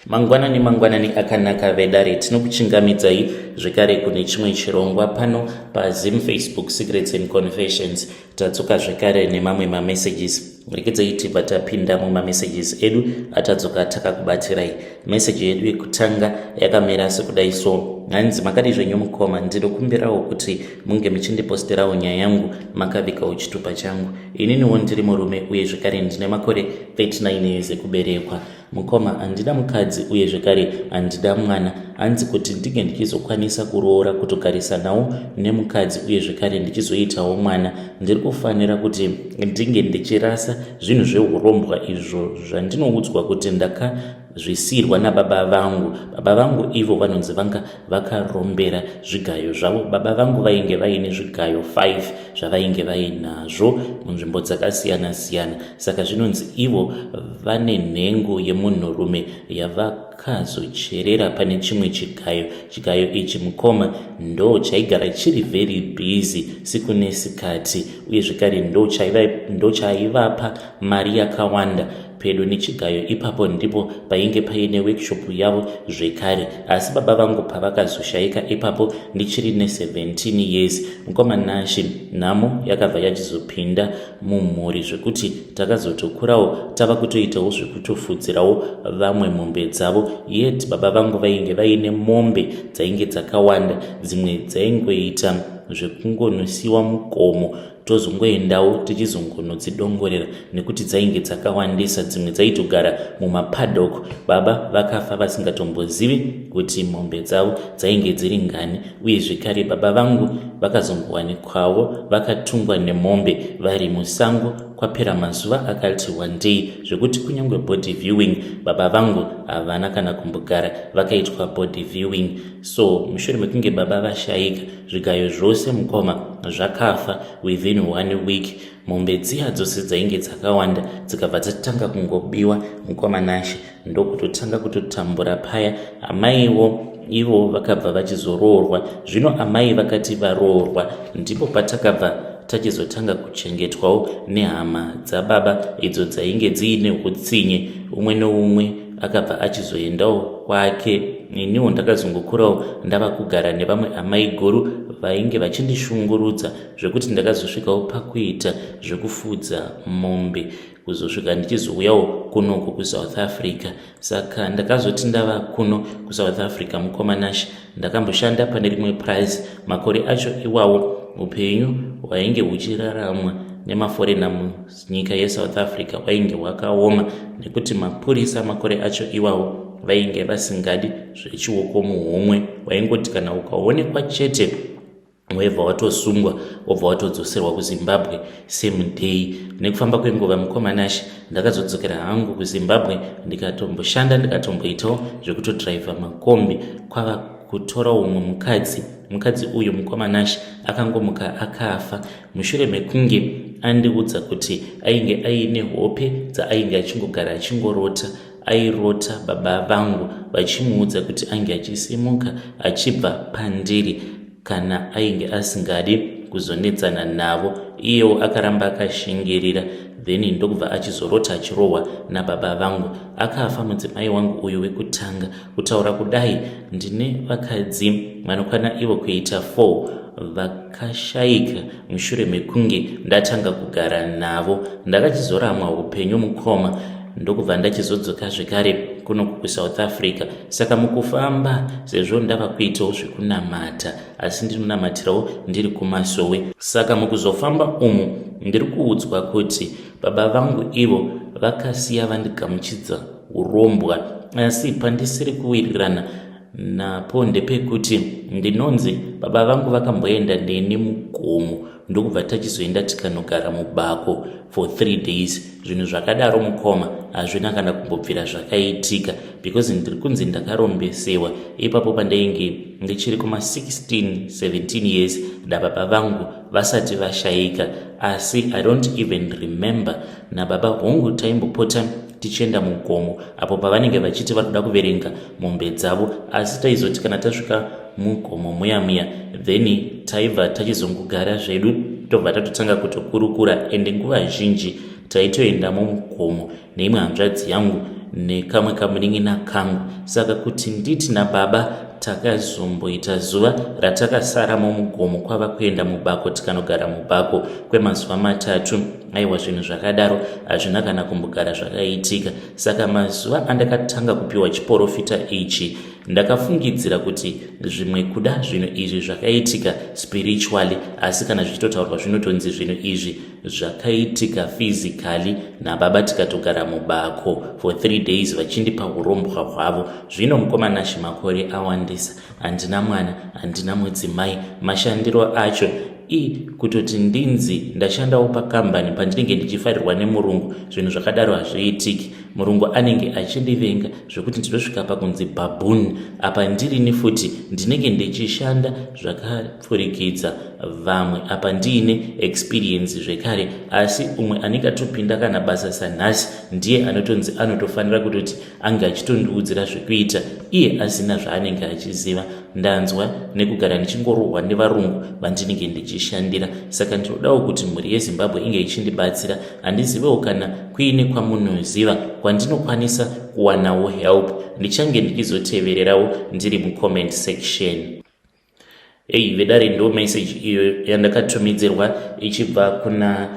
Mangwanani akanaka vedare tinokuchingamidzai zvekare kune chimwe chirongwa pano paZim Facebook Secrets and Confessions. Tatsuka zvekare nemamwe mamessages. Rekedzai tibva tapinda mumamessages edu atadzoka takakubatirai. Meseji yedu yekutanga yakamera sekudai so: hanzi makadi zvenyu mukoma, ndinokumbirawo kuti munge muchindiposterawo nyaya yangu makavikawo chitupa changu. Ininiwo ndiri murume uye zvekare ndine makore 39 years ekuberekwa. Mukoma, handina mukadzi uye zvekare handina mwana. Hanzi kuti ndinge ndichizokwanisa kuroora kutogarisanawo nemukadzi uye zvekare ndichizoitawo mwana, ndiri kufanira kuti ndinge ndichirasa zvinhu zveurombwa izvo zvandinoudzwa kuti ndakazvisirwa nababa vangu. Baba vangu ivo vanonzi vanga vakarombera zvigayo zvavo. Baba vangu vainge vaine zvigayo 5 zvavainge vainazvo munzvimbo dzakasiyana siyana. Saka zvinonzi ivo vane nhengo yemunhurume yavakazocherera pane chimwe chigayo. Chigayo ichi mukoma ndo chaigara chiri very busy siku nesikati, uye zvekare ndo chaivapa mari yakawanda. Pedo nechigayo ipapo ndipo painge paine workshop yavo zvekare. Asi baba vangu pavakazoshayika ipapo ndichiri ne17 years, mukoma Nashi nhamo yakabva yachizopinda mumhuri zvekuti takazotokurawo tava kutoitawo zvekutofudzirawo vamwe mombe dzavo. Yet baba vangu vainge vaine mombe dzainge dzakawanda, dzimwe dzaingoita zvekungonosiwa mugomo tozongoendawo tichizongonodzidongorera nekuti dzainge dzakawandisa. Dzimwe dzaitogara mumapadok. Baba vakafa vasingatombozivi kuti mombe dzavo dzainge dziri ngani, uye zvekare baba vangu vakazongowanikwawo vakatungwa nemombe vari musango kwapera mazuva akati wandei, zvekuti kunyange body viewing baba vangu havana kana kumbogara vakaitwa body viewing. So mushure mekunge baba vashayika, zvigayo zvose mukoma zvakafa within 1 week. Mombe dziya dzose dzainge dzakawanda dzikabva dzatanga kungobiwa. Mukoma Nashi ndokutotanga kutotambura paya. Amaiwo ivo vakabva vachizoroorwa. Zvino amai vakati varoorwa ndipo patakabva tachizotanga kuchengetwawo nehama dzababa idzo dzainge dziine utsinye. Umwe neumwe akabva achizoendawo kwake. Iniwo ndakazongokurawo ndava kugara nevamwe amai guru vainge vachindishungurudza zvekuti ndakazosvikawo pakuita zvekufudza mombe, kuzosvika ndichizouyawo kunoko kuSouth Africa. Saka ndakazoti ndava kuno kuSouth Africa, mukoma Nashi, ndakamboshanda pane rimwe prize. Makore acho iwawo upenyu hwainge huchiraramwa nemaforena munyika yeSouth Africa wainge hwakaoma, nekuti mapurisa makore acho iwawo vainge vasingadi zvechioko muhomwe. Waingoti kana ukaonekwa chete webva watosungwa wobva watodzoserwa kuZimbabwe same day. Nekufamba kwenguva, mukoma Nashi, ndakazodzokera hangu kuZimbabwe ndikatomboshanda ndikatomboitawo zvekutodhiraivha makombi. Kwava kutora umwe mukadzi uyu mukoma Nashi akangomuka akafa mushure mekunge andiudza kuti ainge aine hope dzaainge achingogara achingorota. Airota baba vangu vachimuudza kuti ainge achisimuka achibva pandiri kana ainge asingadi kuzonetsana navo. Iyewo akaramba akashingirira, then ndokubva achizorota achirohwa nababa vangu. Akafa mudzimai wangu uyu wekutanga. Kutaura kudai, ndine vakadzi vanokwana ivo kuita 4 vakashayika mushure mekunge ndatanga kugara navo. Ndakachizoramwa upenyu mukoma, ndokubva ndachizodzoka zvekare kuno kuSouth Africa. Saka mukufamba, sezvo ndava kuitawo zvekunamata, asi ndinonamatirawo ndiri kuMasowe. Saka mukuzofamba umu ndiri kuudzwa kuti baba vangu ivo vakasiya vandigamuchidza urombwa, asi pandisiri kuwirirana napo ndepekuti ndinonzi baba vangu vakamboenda neni mugomo, ndokubva tachizoenda tikanogara mubako for 3 days. Zvinhu zvakadaro mukoma hazvina kana kumbobvira zvakaitika, because ndiri kunzi ndakarombesewa ipapo pandainge ndichiri kuma16-17 years nababa vangu vasati vashayika. Asi I don't even remember nababa hongu taimbopota tichienda mugomo apo pavanenge vachiti varikuda kuverenga mombe dzavo. Asi taizoti kana tasvika mugomo muya then taibva tachizongogara zvedu tobva tatotanga kutokurukura. Ende nguva zhinji taitoenda mumugomo neimwe hanzvadzi yangu nekamwe kamunin'ina kangu. Saka kuti nditi nababa takazomboita zuva ratakasara mumugomo kwava kuenda mubako, tikanogara mubako kwemazuva 3. Aiwa, zvinhu zvakadaro hazvina kana kumbogara zvakaitika. Saka mazuva andakatanga kupiwa chiporofita ichi ndakafungidzira kuti zvimwe kuda zvinhu izvi zvakaitika spiritually, asi kana zvichitotaurwa zvinotonzi zvinhu izvi zvakaitika physically nababa tikatogara mubako for 3 days vachindipa urombwa hwavo. Zvino mukomana makore awandisa, handina mwana, handina mudzimai. Mashandiro acho kutoti ndinzi ndashandawo pakambani pandinenge ndichifarirwa nemurungu, zvinhu zvakadaro hazviitiki. Murungu anenge achindivenga zvokuti nditosvika pakunzi baboon. Apa ndirini futi ndinenge ndichishanda zvakapfurikidza vamwe, apa ndiine experience zvekare, asi umwe anenge atopinda kana basa sanhasi ndiye anotonzi anotofanira kutoti ange achitondiudzira zvekuita iye asina zvaanenge achiziva. Ndanzwa nekugara ndichingorohwa nevarungu vandinenge ndichishandira. Saka ndinodawo kuti mhuri yeZimbabwe inge ichindibatsira. Handizivewo kana kuine kwamunoziva kwandinokwanisa kuwanawo help, ndichange ndichizotevererawo ndiri mucomment section. Vedare ndo message iyo yandakatumidzirwa ichibva kuna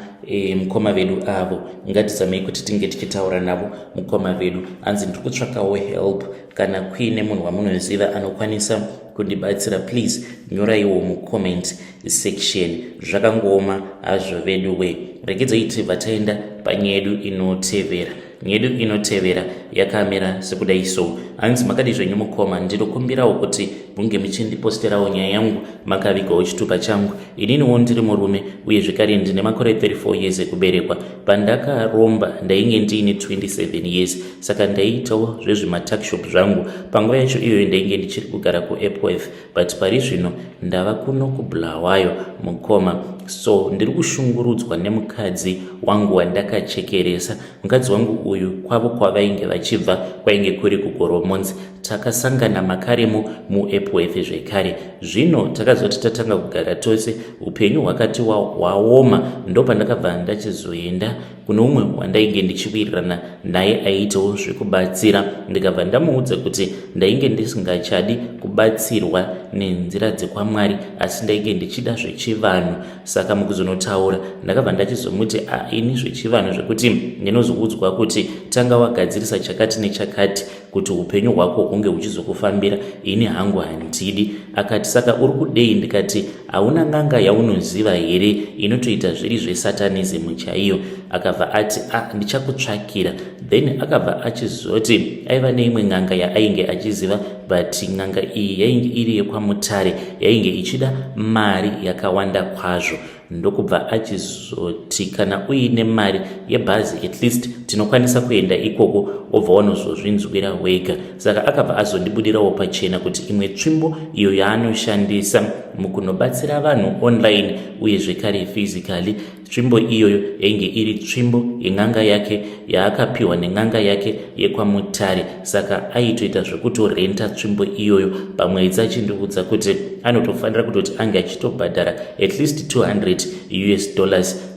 mukoma vedu avo. Ngatizamei kuti tinge tichitaura navo mukoma vedu. Hanzi ndiri kutsvakawo help, kana kuine munhu wamunoziva anokwanisa kundibatsira, please nyoraiwo mucomment section. Zvakangooma hazvo vedu we. Regedzai tibva taenda panyedu inotevera. Nyedu inotevera yakamira sekudai so. Hanzi makadi zvenyu mukoma, ndinokumbirawo kuti munge muchindiposterawo nyaya yangu makavigawo chitupa changu. Ininiwo ndiri murume uye zvekare ndine makore 34 years ekuberekwa. Pandakaromba ndainge ndiine 27 years, saka ndaiitawo zvezvimatakshop zvangu. Panguva yacho iyoyo ndainge ndichiri kugara kuEpworth, but pari zvino ndava kuno kuBulawayo mukoma. So ndiri kushungurudzwa nemukadzi wangu wandakachekeresa. Mukadzi wangu uyu kwavo kwavainge vachibva kwainge kuri kuGoromonzi. Takasangana makaremo muEpworth zvekare. Zvino takazoti tatanga kugara tose, upenyu hwakati hwaoma. Ndo pandakabva ndachizoenda kuno umwe wandainge ndichiwirirana naye aitawo zvekubatsira. Ndikabva ndamuudza kuti ndainge ndisingachadi kubatsirwa nenzira dzekwamwari, asi ndainge ndichida zvechivanhu. Saka mukuzonotaura ndakabva ndachizomuti ini zvechivanhu zvekuti ndinozoudzwa kuti tanga wagadzirisa chakati nechakati kuti upenyu hwako hunge huchizokufambira, ini hangu handidi. Akati saka uri kudei? Ndikati hauna n'anga yaunoziva here inotoita zviri zvesatanism chaiyo? Akabva ati ndichakutsvakira. Then akabva achizoti aiva neimwe n'anga yaainge achiziva, but n'anga iyi yainge iri yekwaMutare, yainge ichida mari yakawanda kwazvo. Ndokubva achizoti kana uine mari yebhazi at least tinokwanisa kuenda ikoko, obva wanozozvinzwira wega. Saka akabva azondibudirawo pachena kuti imwe tsvimbo iyo yaanoshandisa mukunobatsira vanhu online uye zvekare physically, tsvimbo iyoyo yainge iri tsvimbo yen'anga yake yaakapiwa nen'anga yake yekwaMutare. Saka aitoita zvekutorenta tsvimbo iyoyo pamwedzi, achindiudza kuti anotofanira kutoti ange achitobhadhara at least $200.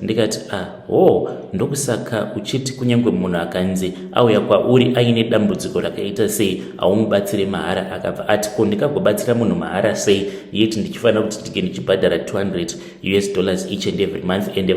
Ndikati ndokusaka uchiti kunyange munhu akanzi auya kwauri aine dambudziko rakaita sei aumubatsire mahara? Akabva ati ko ndikagobatsira munhu mahara sei, yeti ndichifanira kuti ndige ndichibhadhara $200 each and every month? Ende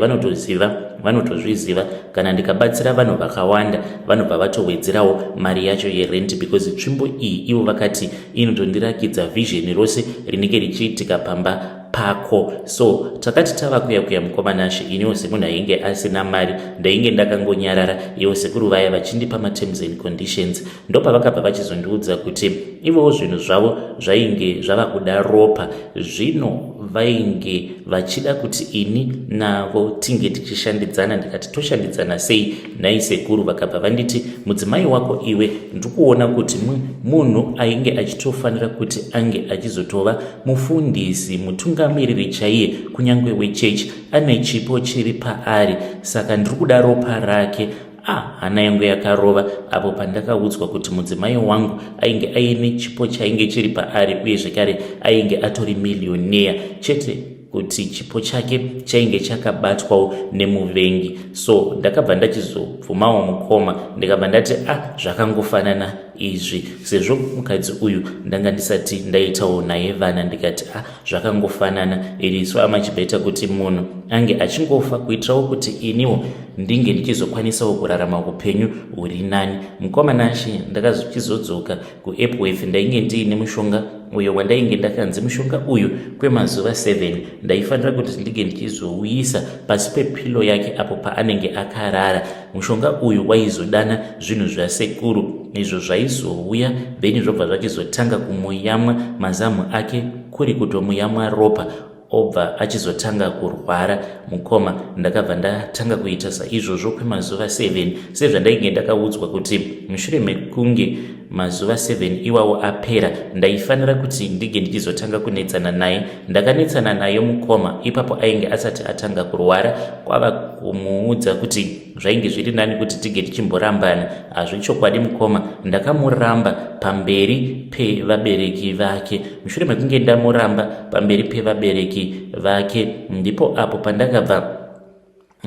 vanotozviziva kana ndikabatsira vanhu vakawanda vanobva vatowedzerawo mari yacho yerent, because tsvimbo iyi ivo vakati inotondirakidza vision rose rinenge richiitika pamba pako. So takati tava kuya mukomanashe, iniwo semunhu ainge asina mari, ndainge ndakangonyarara, iwo sekuru vaya vachindipa materms and conditions. Ndopavakabva vachizondiudza kuti ivowo zvinhu zvavo zvainge zvava kuda ropa. Zvino vainge vachida kuti ini navo tinge tichishandidzana. Ndikati toshandidzana sei nhai sekuru? Vakabva vanditi mudzimai wako iwe ndikuona kuti munhu ainge achitofanira kuti ange achizotova mufundisi, mutungamiriri chaiye kunyange wechechi, ane chipo chiri paari. Saka ndiri kuda ropa rake. Hana yangu yakarova apo pandakaudzwa kuti mudzimai wangu ainge aine chipo chainge chiri paari uye zvekare ainge atori millionaire. Chete kuti chipo chake chainge chakabatwawo nemuvengi. So ndakabva ndachizobvumawo mukoma ndikabva ndati zvakangofanana izvi, sezvo mukadzi uyu ndanga ndisati ndaitawo naye vana, ndikati zvakangofanana. It is so much better kuti munhu ange achingofa kuitirawo kuti iniwo ndinge ndichizokwanisawo kurarama upenyu huri nani. Mukoma nashe ndakazozodzoka kuEpworth, ndainge ndiine mushonga uyo wandainge ndakanzi mushonga uyu kwemazuva 7 ndaifanira kuti ndige ndichizouyisa pasi pepilo yake apo paanenge akarara. Mushonga uyu waizodana zvinhu zvasekuru izvo zvaizouya then zvobva zvachizotanga kumuyamwa mazamu ake, kuri kutomuyamwa ropa, obva achizotanga kurwara. Mukoma ndakabva ndatanga kuita saizvozvo kwemazuva 7 sezvandainge ndakaudzwa kuti mushure mekunge mazuva 7 iwawo apera ndaifanira kuti ndige ndichizotanga kunetsana naye. Ndakanetsana naye mukoma, ipapo ainge asati atanga kurwara. Kwava kumuudza kuti zvainge zviri nani kuti tige tichimborambana. Hazvichokwadi mukoma, ndakamuramba pamberi pevabereki vake. Mushure mekunge ndamuramba pamberi pevabereki vake ndipo apo pandakabva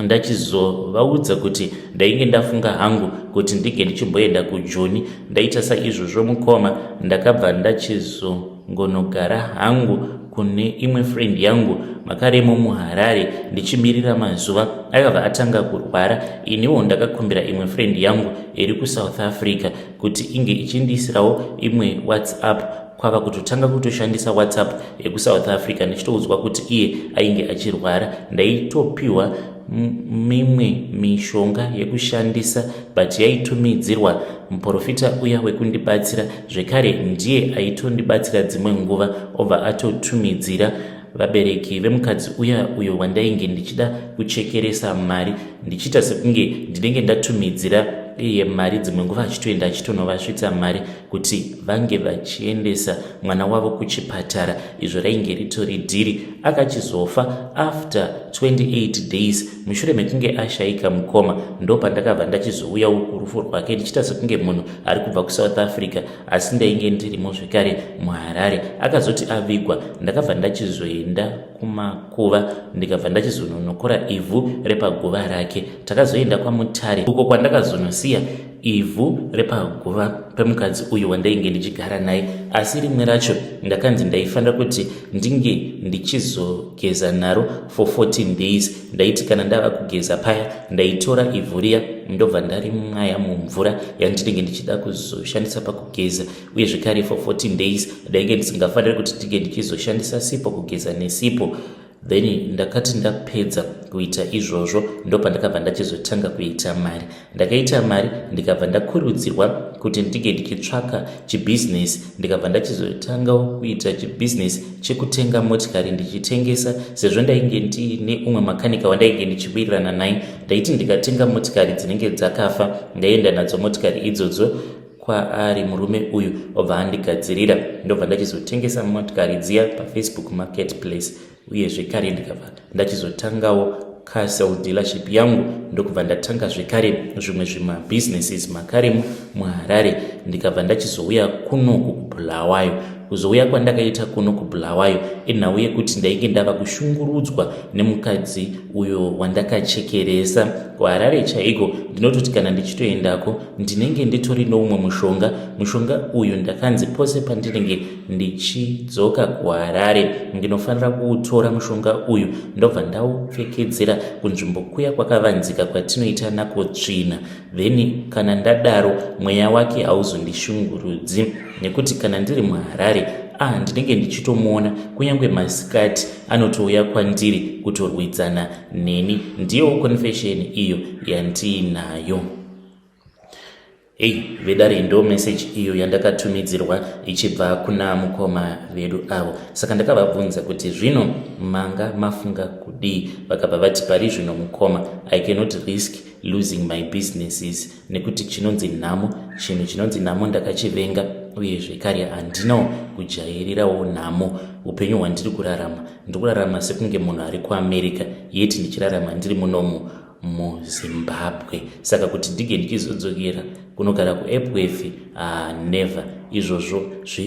ndachizovaudza kuti ndainge ndafunga hangu kuti ndige ndichimboenda kuJoni. Ndaita saizvozvo mukoma, ndakabva ndachizongonogara hangu kune imwe friend yangu makaremo muHarare ndichimirira mazuva akabva atanga kurwara. Iniwo ndakakumbira imwe friend yangu iri kuSouth Africa kuti inge ichindisirawo imwe WhatsApp. Kwava kutotanga kutoshandisa WhatsApp yekuSouth Africa ndichitoudzwa kuti iye ainge achirwara. Ndaitopiwa mimwe mishonga yekushandisa but yaitumidzirwa muprofita uya wekundibatsira, zvekare ndiye aitondibatsira dzimwe nguva obva atotumidzira vabereki vemukadzi uyo wandainge ndichida kuchekeresa mari, ndichita sekunge ndinenge ndatumidzira iye mari, dzimwe nguva achitoenda achitonovasvitsa mari kuti vange vachiendesa mwana wavo kuchipatara. Izvo rainge ritori dhiri. Akachizofa after 28 days mushure mekunge ashaika mukoma. Ndo pandakabva ndachizouyawo kurufu rwake ndichita sekunge munhu ari kubva kuSouth Africa asi ndainge ndirimo zvekare muHarare. Akazoti avigwa ndakabva ndachizoenda kumakuva ndikabva ndachizononokora ivhu repaguva rake. Takazoenda kwaMutare uko kwandakazonosiya ivhu repaguva pemukadzi uyu wandainge ndichigara naye, asi rimwe racho ndakanzi ndaifanira kuti ndinge ndichizogeza naro for 14 days. Ndaiti kana ndava kugeza paya ndaitora ivhu riya ndobva ndarimwaya mumvura yandinenge ndichida kuzoshandisa pakugeza, uye zvekare for 14 days ndainge ndisingafaniri kuti ndinge ndichizoshandisa sipo kugeza nesipo. Then ndakati ndapedza kuita izvozvo ndopandakabva ndachizotanga kuita mari. Ndakaita mari ndikabva ndakurudzirwa kuti ndige ndichitsvaka chibusiness. Ndikabva ndachizotangawo kuita chibusiness chekutenga motikari ndichitengesa, sezvo ndainge ndiine umwe makanika wandainge ndichiwirirana naye. Ndaiti ndikatenga motikari dzinenge dzakafa ndaenda nadzo motikari idzodzo kwaari murume uyu obva andigadzirira. Ndobva ndachizotengesa motikari dziya paFacebook marketplace, uye zvekare ndikabva ndachizotangawo castle dealership yangu. Ndokubva ndatanga zvekare zvimwe zvimabusinesses makaremo muHarare. Ndikabva ndachizouya kuno kuBulawayo. Kuzouya kwandakaita kuno kuBulawayo inhau yekuti ndainge ndava kushungurudzwa nemukadzi uyo wandakachekeresa. kuHarare chaiko ndinototi kana ndichitoendako ndinenge nditori noumwe mushonga uyu ndakanzi pose pandinenge ndichidzoka kuHarare ndinofanira kuutora mushonga uyu ndobva ndaupfekedzera kunzvimbo kuya kwakavanzika kwatinoita nako tsvina, then kana ndadaro mweya wake hauzondishungurudzi, nekuti kana ndiri muHarare ndinenge ndichitomuona kunyange masikati anotouya kwandiri kutorwidzana neni. Ndiyo confession iyo yandiinayo. Vedare ndo message iyo yandakatumidzirwa ichibva kuna mukoma vedu avo. Saka ndakavabvunza kuti zvino manga mafunga kudii? Vakabva vati pari zvino mukoma, I cannot risk losing my businesses, nekuti chinonzi nhamo ndakachivenga, uye zvekare handinawo kujairirawo nhamo. Upenyu hwandiri kurarama sekunge munhu ari kuAmerica, yeti ndichirarama ndiri munomu muZimbabwe. Saka kuti ndige ndichizodzokera kunogara kuEpworth, never. Izvozvo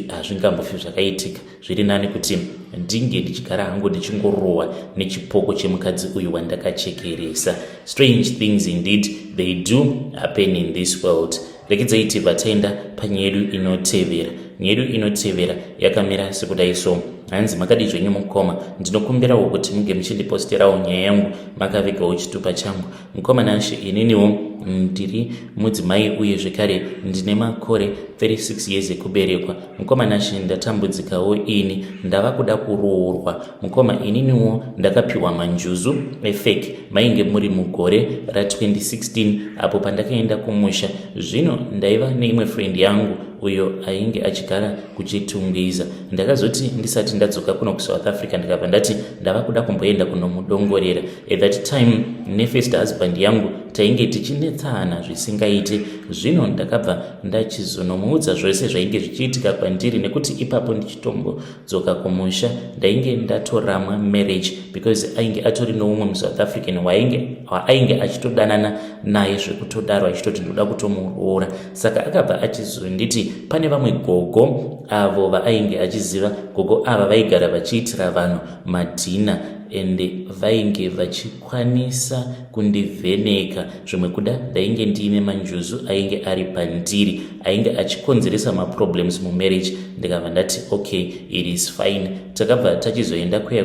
hazvingambofi zvakaitika. Zviri nani kuti ndinge ndichigara hangu ndichingorohwa nechipoko chemukadzi uyu wandakachekeresa. Strange things indeed they do happen in this world. Rekedza iti vataenda panyaya yedu inotevera. Nyaya yedu inotevera yakamira sekudai so. Hanzi makadi zvenyu mukoma, ndinokumbirawo kuti muge muchindiposterawo nyaya yangu makavigawo chitupa changu. Mukoma nashe ininiwo ndiri mudzimai uye zvekare ndine makore 36 years ekuberekwa. Mukoma nashe ndatambudzikawo ini ndava kuda kuroorwa. Mukoma ininiwo ndakapiwa manjuzu efake mainge muri mugore ra2016 apo pandakaenda kumusha. Zvino ndaiva neimwe friend yangu uyo ainge achigara kuchitungwiza. Ndakazoti ndisati ndadzoka kuno kuSouth Africa ndikabva ndati ndava kuda kumboenda kunomudongorera. At that time nefirst husband yangu tainge tichinetsana zvisingaite. Zvino ndakabva ndachizonomuudza zvose zvainge zvichiitika kwandiri nekuti ipapo ndichitombodzoka kumusha ndainge ndatoramwa marriage because ainge atori noumwe muSouth African waainge achitodanana naye zvekutodaro achitoti ndoda kutomuroora. Saka akabva achizonditi pane vamwe gogo avo vaainge achiziva. Gogo ava vaigara vachiitira vanhu madhina ende vainge vachikwanisa kundivheneka. Zvimwe kuda ndainge ndiine manjuzu ainge ari pandiri ainge achikonzeresa maproblems mumarriage. Ndikabva ndati okay, it is fine. Takabva tachizoenda kuya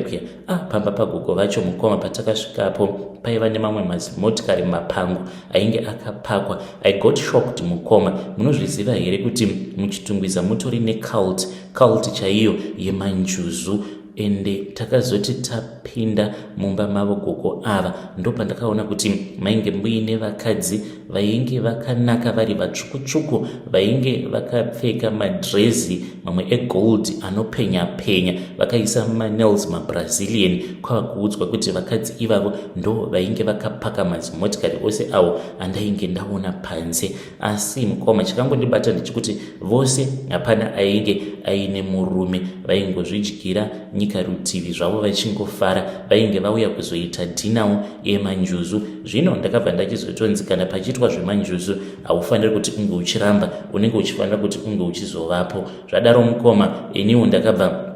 pamba pagogo vacho mukoma patakasvikapo paiva nemamwe mazimotikari mapango ainge akapakwa. I got shocked mukoma. Munozviziva here kuti muchitungwiza mutori necult chaiyo yemanjuzu. Ende takazoti tapinda mumba mavo gogo ava ndopandakaona kuti mainge muine vakadzi vainge vakanaka vari vatsvuku vainge vakapfeka madrezi mamwe egold anopenya penya vakaisa manails mabrazilian. Kwava kuudzwa kuti vakadzi ivavo ndo vainge vakapaka mazimotikari ose avo andainge ndaona panze. Asi mukoma chakangondibata ndechikuti vose hapana ainge aine murume. Vaingozvidyira nyika rutivi zvavo vachingofara. Vainge vauya kuzoita dhinawo yemanjuzu. Zvino ndakabva ndachizotonzi kana pachiitwa zvemanjuzu haufaniri kuti unge uchiramba, unenge uchifanira kuti unge uchizovapo. Zvadaro mukoma iniwo ndakabva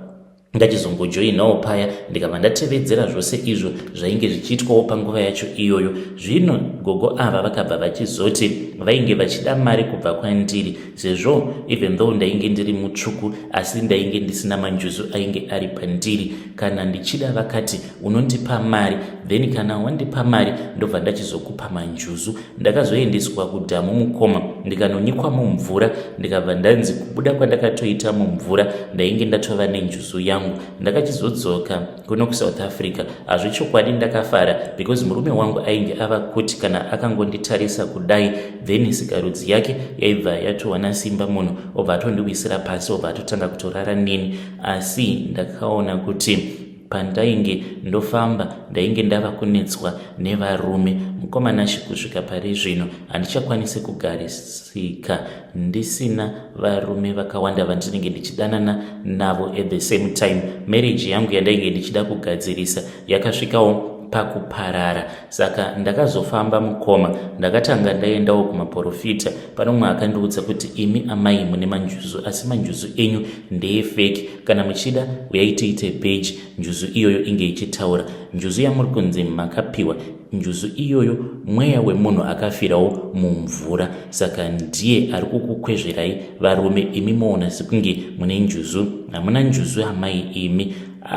ndachizongojoinawo paya ndikabva ndatevedzera zvose izvo zvainge zvichiitwawo panguva yacho iyoyo. Zvino gogo ava vakabva vachizoti vainge vachida mari kubva kwandiri sezvo even though ndainge ndiri mutsvuku asi ndainge ndisina manjuzu ainge ari pandiri. Kana ndichida vakati unondipa mari, then kana wandipa mari ndobva ndachizokupa manjuzu. Ndakazoendeswa kudhamu mukoma ndikanonyikwa mumvura ndikabva ndanzi kubuda kwandakatoita mumvura ndainge ndatova nenjuzu yangu. Ndakachizodzoka kuno kuSouth Africa. Hazvichokwadi ndakafara because murume wangu ainge ava kuti kana akangonditarisa kudai then sikarudzi yake yaibva yatowana simba munhu obva atondiwisira pasi obva atotanga kutorara nini. Asi ndakaona kuti pandainge ndofamba ndainge ndava kunetswa nevarume. Mukoma nashe kusvika pari zvino handichakwanisi kugarisika ndisina varume vakawanda vandinenge ndichidanana navo. At the same time marriage yangu yandainge ndichida kugadzirisa yakasvikawo pakuparara. Saka ndakazofamba mukoma ndakatanga ndaendawo kumaprofita. Pano mumwe akandiudza kuti imi amai mune manjuzu asi manjuzu enyu ndeyefeki. Kana muchida uyai tiite page njuzu iyoyo inge ichitaura. Njuzu yamuri kunzi makapiwa njuzu iyoyo mweya wemunhu akafirawo mumvura. Saka ndiye ari kukukwezverai varume. Imi moona sekunge mune njuzu, hamuna njuzu amai imi.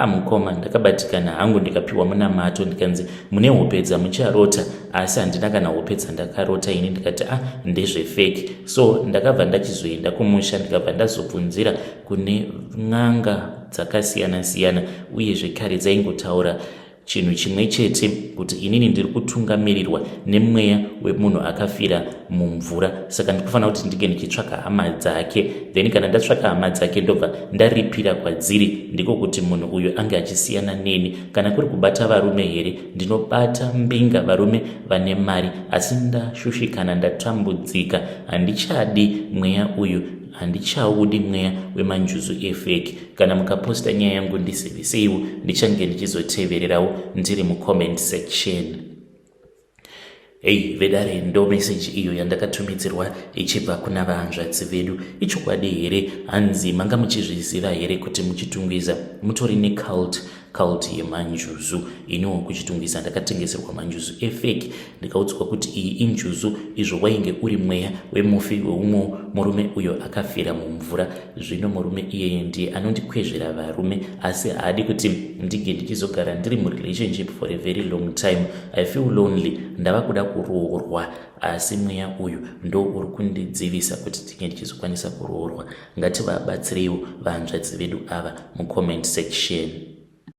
Mukoma ndakabatikana hangu ndikapiwa muna mato ndikanzi mune hope dzamucharota asi handina kana hope dzandakarota ini. Ndikati ndezvefeki. So ndakabva ndachizoenda kumusha ndikabva ndazobvunzira kune n'anga dzakasiyana siyana uye zvekare dzaingotaura chinhu chimwe chete kuti inini ndiri kutungamirirwa nemweya wemunhu akafira mumvura. Saka ndikufanira kuti ndige ndichitsvaka hama dzake, then kana ndatsvaka hama dzake ndobva ndaripira kwadziri, ndiko kuti munhu uyu ange achisiyana neni. Kana kuri kubata varume here, ndinobata mbinga varume vane mari, asi ndashushikana ndatambudzika handichadi mweya uyu, handichaudi mweya wemanjuzu efeki. Kana mukaposta nyaya yangu ndiseveseiwo ndichange ndichizotevererawo ndiri mucomment section. Hei vedare, ndo meseji iyo yandakatumidzirwa ichibva kuna vahanzvadzi vedu. Ichokwadi here? Hanzi manga muchizviziva here kuti muchitungwiza mutori necult yemanjuzu? Iniwo kuchitungwiza ndakatengeserwa manjuzu efeki, ndikaudzwa kuti iyi injuzu, izvo wainge uri mweya wemufi weumwe murume uyo akafira mumvura. Zvino murume iyeye ndiye anondikwezvera varume, asi haadi kuti ndige ndichizogara ndiri murelationship for a very long time. I feel lonely, ndava kuda kuroorwa, asi mweya uyu ndo uri kundidzivisa kuti ndinge ndichizokwanisa kuroorwa. Ngativabatsireiwo vahanzvadzi vedu ava mucomment section.